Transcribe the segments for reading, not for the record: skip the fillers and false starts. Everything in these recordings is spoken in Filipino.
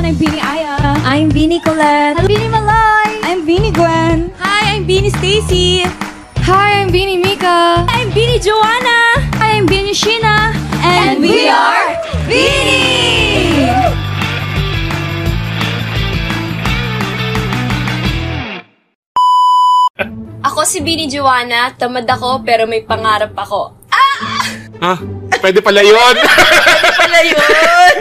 I'm Beanie Aya. I'm Beanie Colette. I'm Beanie Malay. I'm Beanie Gwen. Hi, I'm Beanie Stacy. Hi, I'm Beanie Mika. I'm Beanie Joanna. I'm Beanie Sheena. And we are Beanie! Ako si Beanie Joanna, tamad ako pero may pangarap ako. Pwede pala yun! Pwede pala yun!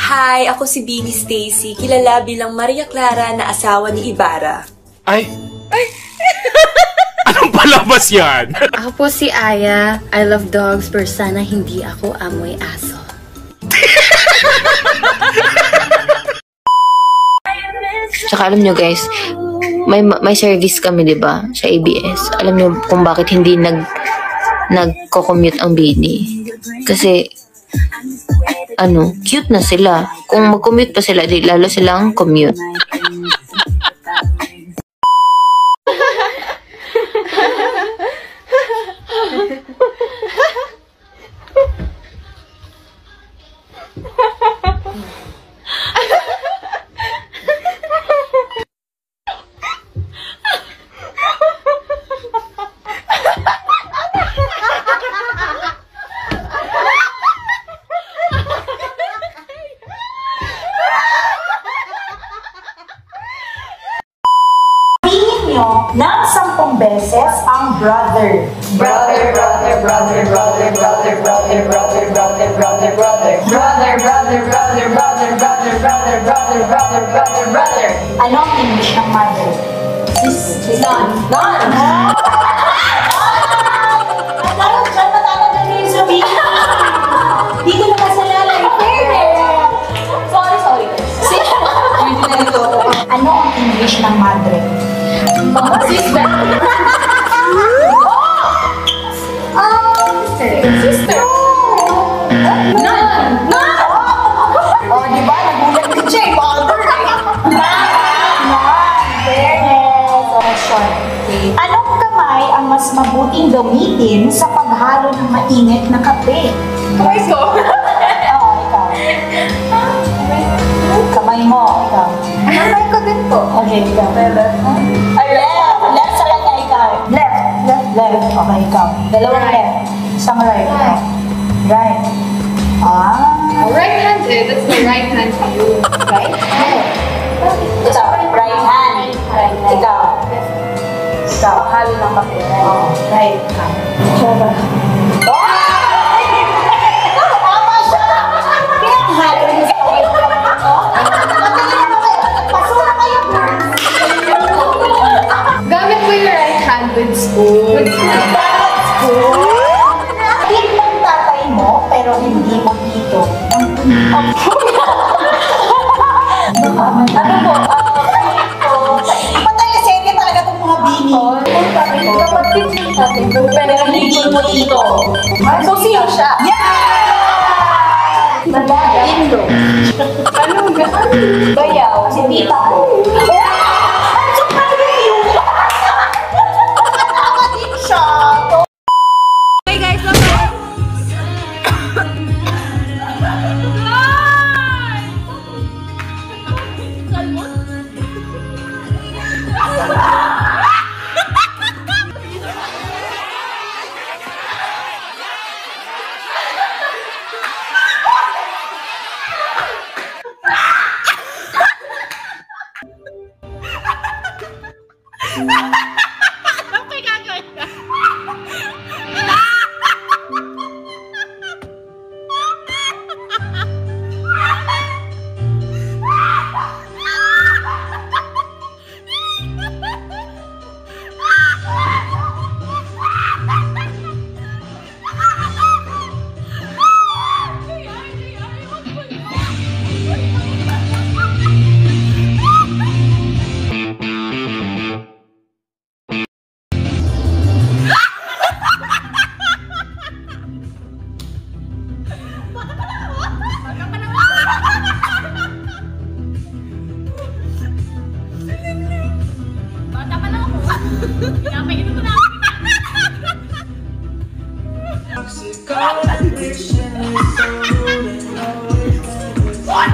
Hi, ako si Beanie Stacy, kilala bilang Maria Clara na asawa ni Ibarra. Ay! Anong palabas yan? Ako po si Aya. I love dogs pero sana hindi ako amoy aso. Tsaka alam nyo guys, may service kami 'di ba sa ABS. Alam nyo kung bakit hindi nagko-commute ang Beanie? Kasi cute na sila. Kung mag-commute pa sila, di lalo silang commute. Ng 10 beses ang brother. Brother, brother, brother, brother, brother, brother, brother, brother, brother, brother. Brother, brother, brother, brother, brother, brother, brother, brother, brother, brother. Ano ang English ng mother? Son. Son. Alam, dyan matatanda na yung sabihin. Dito naman sa lalay. Sorry. Ano ang English ng madre? Sister. Sister. None. Oh, di ba? Nagulat din siya. Mother. Anong kamay ang mas mabuting gamitin sa paghalo ng mainit na kape? Kamay ko. Oo, ikaw. Kamay mo, ikaw. Kamay ko din po. Okay, ikaw. Left sa kanya, ikaw. Left. Okay, ikaw. Dalawang left. Isang right. Right. Right-handed. That's the right hand to you. Right? Ikaw, right hand. Ikaw. Ikaw, halo ng kape. Right. Tama siya! Pinakahalo niyo sa kape. Pasura kayo, girls! Gamit mo yung right hand with spoon. Hit ng tatay mo, pero hindi mo dito. Ano po? Patay na serye talaga itong mga Beanie. Kapatid ng tatay ko, pero Hindi mo dito. So, sino siya? Indo. Anong Bayaw. Si tita ko. Hey guys, bye-bye! What?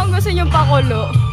Anong gusto niyong pakulo?